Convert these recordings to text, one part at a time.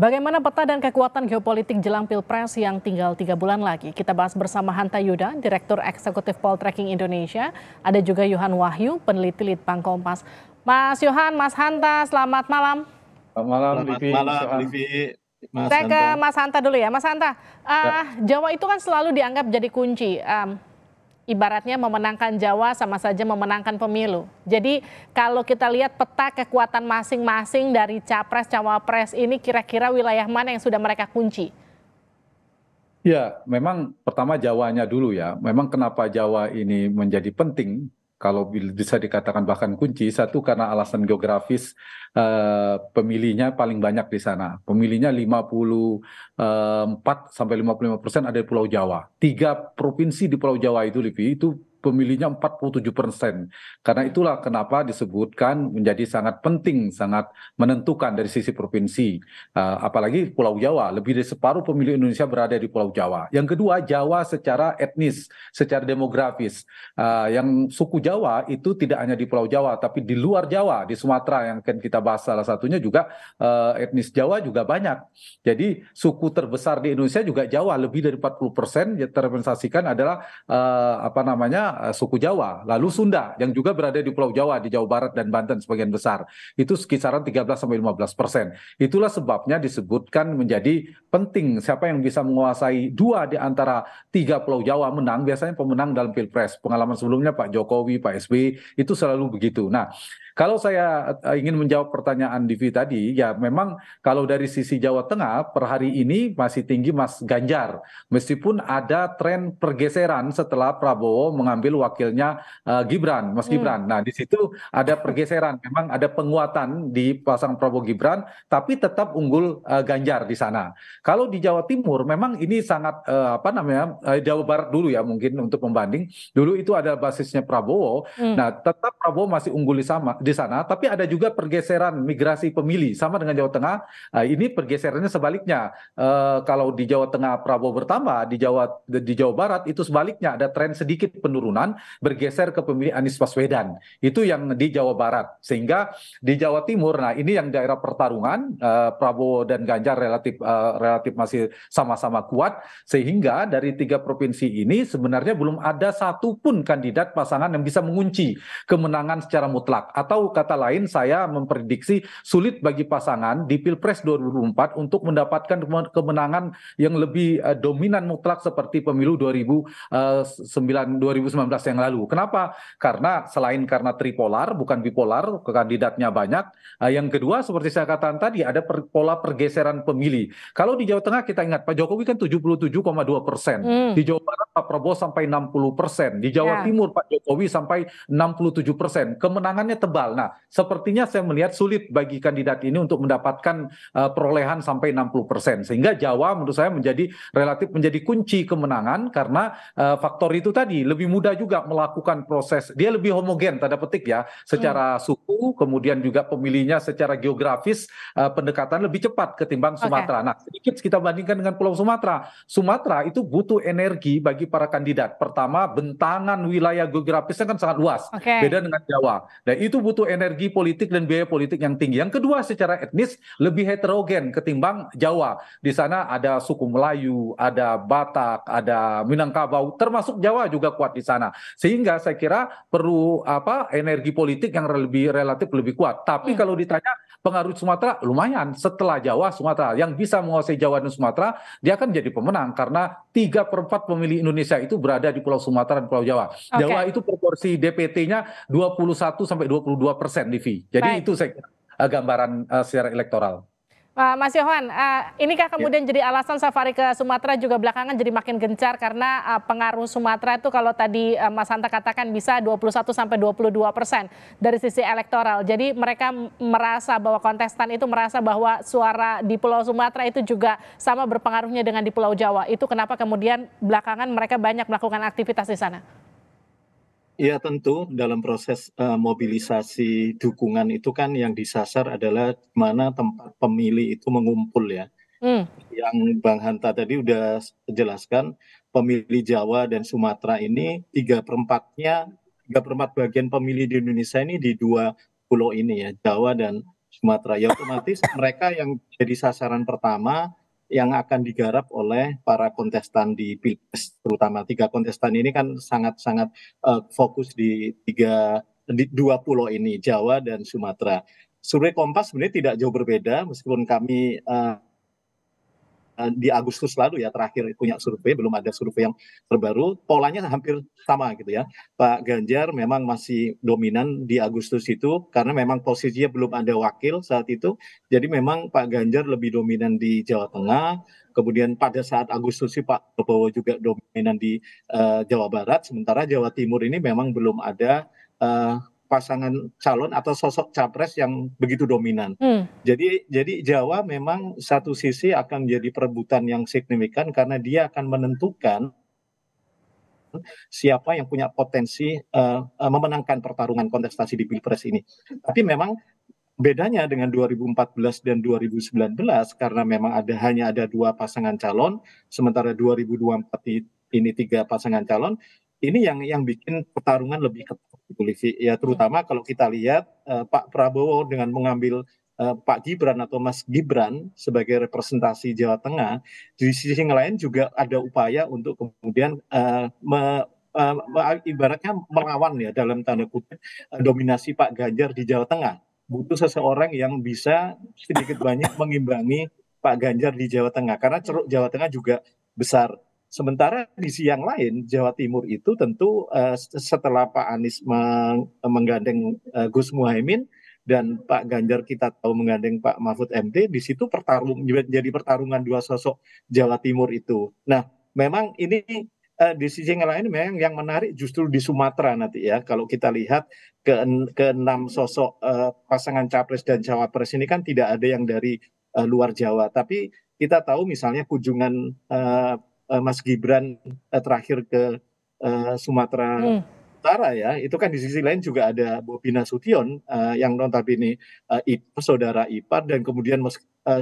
Bagaimana peta dan kekuatan geopolitik jelang Pilpres yang tinggal 3 bulan lagi? Kita bahas bersama Hanta Yuda, Direktur Eksekutif Poltreking Indonesia. Ada juga Yohan Wahyu, peneliti Litbang Kompas. Mas Yohan, Mas Hanta, selamat malam. Selamat malam, Selamat Livi. malam, Livi, Mas Saya ke Hanta. Mas Hanta dulu ya. Mas Hanta, Ya. Jawa itu kan selalu dianggap jadi kunci. Ibaratnya memenangkan Jawa sama saja memenangkan pemilu. Jadi kalau kita lihat peta kekuatan masing-masing dari Capres, Cawapres ini kira-kira wilayah mana yang sudah mereka kunci? Ya, memang pertama Jawanya dulu ya. Memang kenapa Jawa ini menjadi penting, kalau bisa dikatakan bahkan kunci, satu karena alasan geografis, pemilihnya paling banyak di sana. Pemilihnya 54-55% ada di Pulau Jawa. 3 provinsi di Pulau Jawa itu, Livi, itu pemilihnya 47%. Karena itulah kenapa disebutkan menjadi sangat penting, sangat menentukan dari sisi provinsi. Apalagi Pulau Jawa, lebih dari separuh pemilih Indonesia berada di Pulau Jawa. Yang kedua, Jawa secara etnis, secara demografis. Yang suku Jawa itu tidak hanya di Pulau Jawa, tapi di luar Jawa, di Sumatera yang akan kita bahas salah satunya juga etnis Jawa juga banyak. Jadi suku terbesar di Indonesia juga Jawa, lebih dari 40% yang terrepresentasikan adalah suku Jawa. Lalu Sunda yang juga berada di Pulau Jawa, di Jawa Barat dan Banten sebagian besar. Itu kisaran 13-15%. Itulah sebabnya disebutkan menjadi penting siapa yang bisa menguasai 2 di antara 3 Pulau Jawa menang, biasanya pemenang dalam Pilpres. Pengalaman sebelumnya Pak Jokowi, Pak SBY itu selalu begitu. Nah, kalau saya ingin menjawab pertanyaan Divi tadi, ya memang kalau dari sisi Jawa Tengah per hari ini masih tinggi Mas Ganjar. Meskipun ada tren pergeseran setelah Prabowo mengambil wakilnya Gibran, Mas Gibran. Nah, di situ ada pergeseran, memang ada penguatan di pasang Prabowo Gibran, tapi tetap unggul Ganjar di sana. Kalau di Jawa Timur memang ini sangat Jawa Barat dulu ya mungkin untuk membanding. Dulu itu ada basisnya Prabowo. Nah, tetap Prabowo masih unggul di sana, tapi ada juga pergeseran migrasi pemilih sama dengan Jawa Tengah. Ini pergeserannya sebaliknya. Kalau di Jawa Tengah Prabowo bertambah, di Jawa Barat itu sebaliknya, ada tren sedikit penurunan bergeser ke pemilih Anies Baswedan. Itu yang di Jawa Barat. Sehingga di Jawa Timur, nah ini yang daerah pertarungan, Prabowo dan Ganjar relatif masih sama-sama kuat, sehingga dari 3 provinsi ini sebenarnya belum ada satupun kandidat pasangan yang bisa mengunci kemenangan secara mutlak. Atau kata lain, saya memprediksi sulit bagi pasangan di Pilpres 2024 untuk mendapatkan kemenangan yang lebih dominan mutlak seperti pemilu 2019 yang lalu. Kenapa? Karena selain karena tripolar, bukan bipolar, kandidatnya banyak. Yang kedua, seperti saya katakan tadi, ada pola pergeseran pemilih. Kalau di Jawa Tengah kita ingat, Pak Jokowi kan 77,2%. Di Jawa Barat Pak Prabowo sampai 60%. Di Jawa Timur Pak Jokowi sampai 67%. Kemenangannya tebal. Nah, sepertinya saya melihat sulit bagi kandidat ini untuk mendapatkan perolehan sampai 60%. Sehingga Jawa menurut saya relatif menjadi kunci kemenangan karena faktor itu tadi lebih mudah juga melakukan proses. Dia lebih homogen tanda petik ya, secara suku, kemudian juga pemilihnya secara geografis pendekatan lebih cepat ketimbang Sumatera. Nah, sedikit kita bandingkan dengan Pulau Sumatera. Sumatera itu butuh energi bagi para kandidat. Pertama, bentangan wilayah geografisnya kan sangat luas, beda dengan Jawa. Dan itu butuh energi politik dan biaya politik yang tinggi. Yang kedua, secara etnis lebih heterogen ketimbang Jawa. Di sana ada suku Melayu, ada Batak, ada Minangkabau, termasuk Jawa juga kuat di sana. Sehingga saya kira perlu energi politik yang relatif lebih kuat. Tapi kalau ditanya pengaruh Sumatera, lumayan. Setelah Jawa, Sumatera yang bisa menguasai Jawa dan Sumatera, dia akan jadi pemenang karena 3/4 pemilih Indonesia itu berada di Pulau Sumatera dan Pulau Jawa. Jawa itu proporsi DPT-nya 21-22%, Livi. Jadi itu saya kira gambaran secara elektoral. Mas Yohan, inikah kemudian jadi alasan safari ke Sumatera juga belakangan jadi makin gencar karena pengaruh Sumatera itu kalau tadi Mas Hanta katakan bisa 21-22% dari sisi elektoral. Jadi mereka merasa bahwa kontestan itu merasa bahwa suara di Pulau Sumatera itu juga sama berpengaruhnya dengan di Pulau Jawa. Itu kenapa kemudian belakangan mereka banyak melakukan aktivitas di sana? Ya tentu dalam proses mobilisasi dukungan itu kan yang disasar adalah mana tempat pemilih itu mengumpul ya. Yang Bang Hanta tadi udah jelaskan, pemilih Jawa dan Sumatera ini 3/4 bagian pemilih di Indonesia ini di 2 pulau ini ya, Jawa dan Sumatera. Ya otomatis mereka yang jadi sasaran pertama yang akan digarap oleh para kontestan di Pilpres, terutama 3 kontestan ini kan sangat-sangat fokus di dua pulau ini, Jawa dan Sumatera. Survei Kompas sebenarnya tidak jauh berbeda, meskipun kami di Agustus lalu ya terakhir punya survei, belum ada survei yang terbaru, polanya hampir sama gitu ya. Pak Ganjar memang masih dominan di Agustus itu karena memang posisinya belum ada wakil saat itu, jadi memang Pak Ganjar lebih dominan di Jawa Tengah. Kemudian pada saat Agustus sih Pak Prabowo juga dominan di Jawa Barat, sementara Jawa Timur ini memang belum ada pasangan calon atau sosok capres yang begitu dominan. Jadi Jawa memang satu sisi akan menjadi perebutan yang signifikan karena dia akan menentukan siapa yang punya potensi memenangkan pertarungan kontestasi di Pilpres ini. Tapi memang bedanya dengan 2014 dan 2019 karena memang hanya ada 2 pasangan calon, sementara 2024 ini 3 pasangan calon. Ini yang bikin pertarungan lebih ketat, Livi. Ya terutama kalau kita lihat Pak Prabowo dengan mengambil Pak Gibran atau Mas Gibran sebagai representasi Jawa Tengah, di sisi yang lain juga ada upaya untuk kemudian ibaratnya melawan ya dalam tanda kutip dominasi Pak Ganjar di Jawa Tengah. Butuh seseorang yang bisa sedikit banyak mengimbangi Pak Ganjar di Jawa Tengah karena ceruk Jawa Tengah juga besar. Sementara di sisi yang lain Jawa Timur itu tentu setelah Pak Anies menggandeng Gus Muhaimin dan Pak Ganjar kita tahu menggandeng Pak Mahfud MD, di situ jadi pertarungan 2 sosok Jawa Timur itu. Nah, memang ini di sisi yang lain memang yang menarik justru di Sumatera nanti ya. Kalau kita lihat ke 6 sosok pasangan capres dan cawapres ini kan tidak ada yang dari luar Jawa. Tapi kita tahu misalnya kunjungan Mas Gibran terakhir ke Sumatera Utara ya, itu kan di sisi lain juga ada Bobi Nasution yang notabene saudara ipar dan kemudian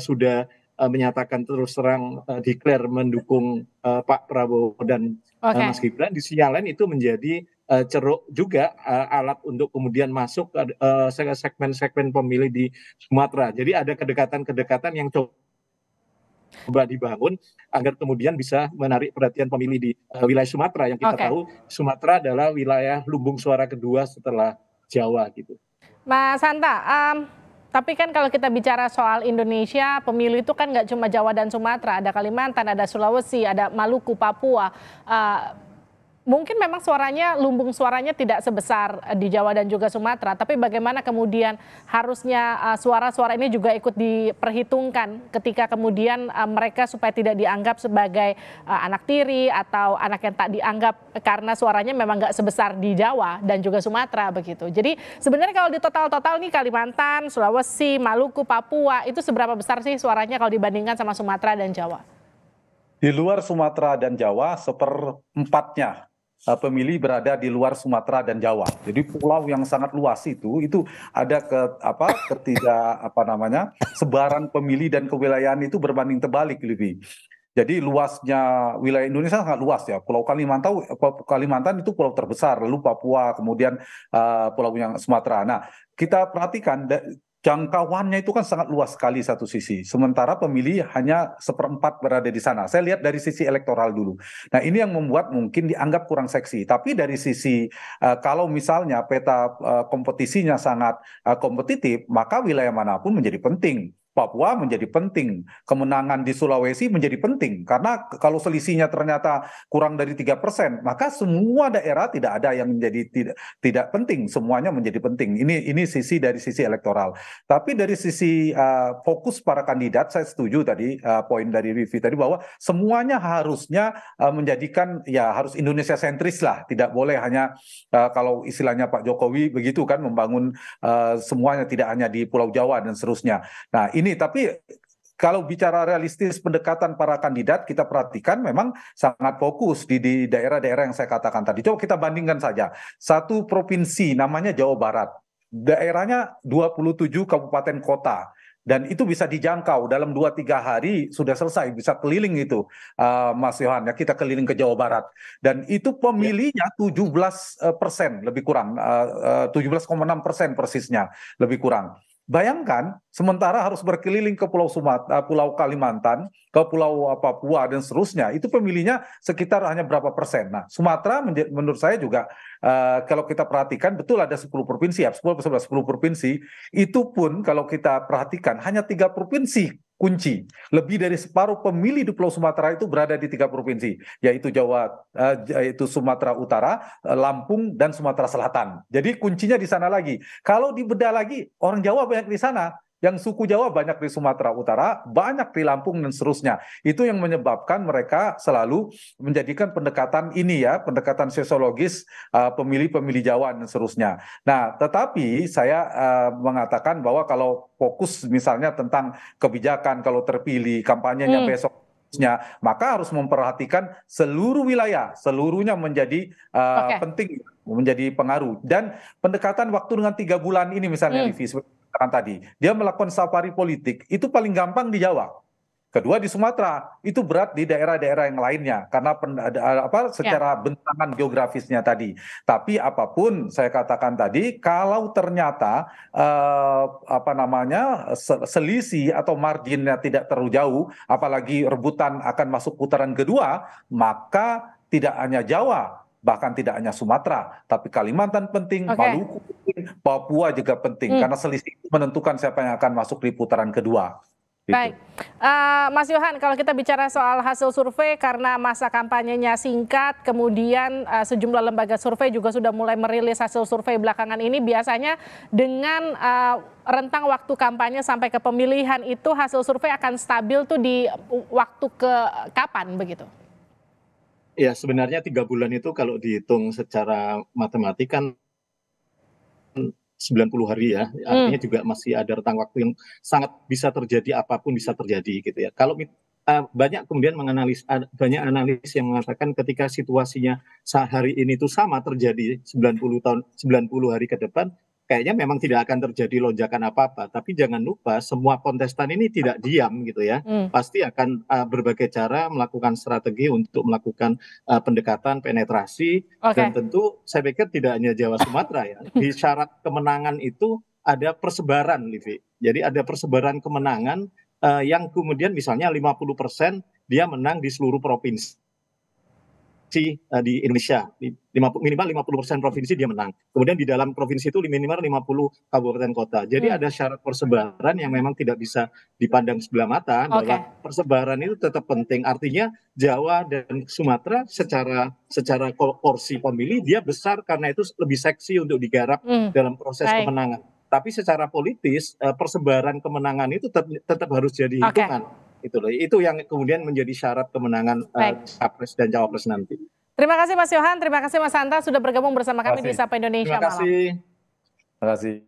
sudah menyatakan terus terang declare mendukung Pak Prabowo dan Mas Gibran. Di sisi yang lain itu menjadi ceruk juga alat untuk kemudian masuk ke segmen-segmen pemilih di Sumatera. Jadi ada kedekatan-kedekatan yang coba dibangun agar kemudian bisa menarik perhatian pemilih di wilayah Sumatera yang kita tahu Sumatera adalah wilayah lumbung suara kedua setelah Jawa gitu. Mas Hanta, tapi kan kalau kita bicara soal Indonesia, pemilu itu kan nggak cuma Jawa dan Sumatera, ada Kalimantan, ada Sulawesi, ada Maluku, Papua. Mungkin memang lumbung suaranya tidak sebesar di Jawa dan juga Sumatera, tapi bagaimana kemudian harusnya suara-suara ini juga ikut diperhitungkan ketika kemudian mereka supaya tidak dianggap sebagai anak tiri atau anak yang tak dianggap karena suaranya memang nggak sebesar di Jawa dan juga Sumatera begitu. Jadi sebenarnya kalau di total nih Kalimantan, Sulawesi, Maluku, Papua itu seberapa besar sih suaranya kalau dibandingkan sama Sumatera dan Jawa? Di luar Sumatera dan Jawa, 1/4-nya pemilih berada di luar Sumatera dan Jawa. Jadi pulau yang sangat luas itu ada sebaran pemilih dan kewilayahan itu berbanding terbalik lebih. Jadi luasnya wilayah Indonesia sangat luas ya. Pulau Kalimantan itu pulau terbesar, lalu Papua, kemudian pulau yang Sumatera. Nah, kita perhatikan jangkauannya itu kan sangat luas sekali satu sisi. Sementara pemilih hanya 1/4 berada di sana. Saya lihat dari sisi elektoral dulu. Nah, ini yang membuat mungkin dianggap kurang seksi. Tapi dari sisi kalau misalnya peta kompetisinya sangat kompetitif, maka wilayah manapun menjadi penting. Papua menjadi penting, kemenangan di Sulawesi menjadi penting, karena kalau selisihnya ternyata kurang dari 3%, maka semua daerah tidak ada yang menjadi tidak penting, semuanya menjadi penting. Ini dari sisi elektoral. Tapi dari sisi fokus para kandidat, saya setuju tadi poin dari Vivi tadi bahwa semuanya harusnya menjadikan ya harus Indonesia sentris lah, tidak boleh hanya kalau istilahnya Pak Jokowi begitu kan membangun semuanya tidak hanya di Pulau Jawa dan seterusnya. Nah, tapi kalau bicara realistis pendekatan para kandidat, kita perhatikan memang sangat fokus di daerah-daerah yang saya katakan tadi. Coba kita bandingkan saja. Satu provinsi namanya Jawa Barat. Daerahnya 27 kabupaten kota. Dan itu bisa dijangkau dalam 2-3 hari sudah selesai, bisa keliling itu Mas Yohan, ya kita keliling ke Jawa Barat. Dan itu pemilihnya 17% lebih kurang, 17,6% persisnya lebih kurang. Bayangkan, sementara harus berkeliling ke Pulau Sumatera, Pulau Kalimantan, ke Pulau Papua dan seterusnya, itu pemilihnya sekitar hanya berapa persen. Nah, Sumatera menurut saya juga kalau kita perhatikan betul ada 10 provinsi ya, 10 provinsi, itu pun kalau kita perhatikan hanya 3 provinsi kunci. Lebih dari separuh pemilih di Pulau Sumatera itu berada di 3 provinsi, yaitu Sumatera Utara, Lampung, dan Sumatera Selatan. Jadi kuncinya di sana lagi. Kalau dibedah lagi, orang Jawa banyak di sana. Yang suku Jawa banyak di Sumatera Utara, banyak di Lampung dan seterusnya. Itu yang menyebabkan mereka selalu menjadikan pendekatan ini ya, pendekatan sosiologis pemilih-pemilih Jawa dan seterusnya. Nah, tetapi saya mengatakan bahwa kalau fokus misalnya tentang kebijakan, kalau terpilih kampanyenya besok, maka harus memperhatikan seluruh wilayah, seluruhnya menjadi penting, menjadi pengaruh. Dan pendekatan waktu dengan 3 bulan ini misalnya, Livi, tadi dia melakukan safari politik itu paling gampang di Jawa. Kedua di Sumatera, itu berat di daerah-daerah yang lainnya karena secara bentangan geografisnya tadi. Tapi apapun saya katakan tadi, kalau ternyata selisih atau marginnya tidak terlalu jauh, apalagi rebutan akan masuk putaran kedua, maka tidak hanya Jawa, bahkan tidak hanya Sumatera, tapi Kalimantan penting, Maluku penting, Papua juga penting, karena selisih itu menentukan siapa yang akan masuk di putaran kedua. Baik, Mas Yohan, kalau kita bicara soal hasil survei, karena masa kampanyenya singkat, kemudian sejumlah lembaga survei juga sudah mulai merilis hasil survei belakangan ini, biasanya dengan rentang waktu kampanye sampai ke pemilihan itu hasil survei akan stabil tuh di waktu ke kapan begitu? Ya, sebenarnya 3 bulan itu kalau dihitung secara matematik kan 90 hari ya, artinya juga masih ada rentang waktu yang sangat bisa terjadi, apapun bisa terjadi gitu ya. Kalau banyak kemudian banyak analis yang mengatakan ketika situasinya sehari ini tuh sama terjadi 90 hari ke depan, kayaknya memang tidak akan terjadi lonjakan apa-apa. Tapi jangan lupa semua kontestan ini tidak diam gitu ya, pasti akan berbagai cara melakukan strategi untuk melakukan pendekatan penetrasi. Dan tentu saya pikir tidak hanya Jawa Sumatera ya, di syarat kemenangan itu ada persebaran, Livi. Jadi ada persebaran kemenangan yang kemudian misalnya 50% dia menang di seluruh provinsi di Indonesia, minimal 50% provinsi dia menang. Kemudian di dalam provinsi itu minimal 50 kabupaten kota. Jadi ada syarat persebaran yang memang tidak bisa dipandang sebelah mata, bahwa persebaran itu tetap penting. Artinya Jawa dan Sumatera secara porsi pemilih dia besar karena itu lebih seksi untuk digarap dalam proses kemenangan. Tapi secara politis persebaran kemenangan itu tetap harus jadi hitungan. Itu yang kemudian menjadi syarat kemenangan capres dan cawapres nanti. Terima kasih Mas Yohan, terima kasih Mas Hanta sudah bergabung bersama kami di Sapa Indonesia Malam. Terima kasih.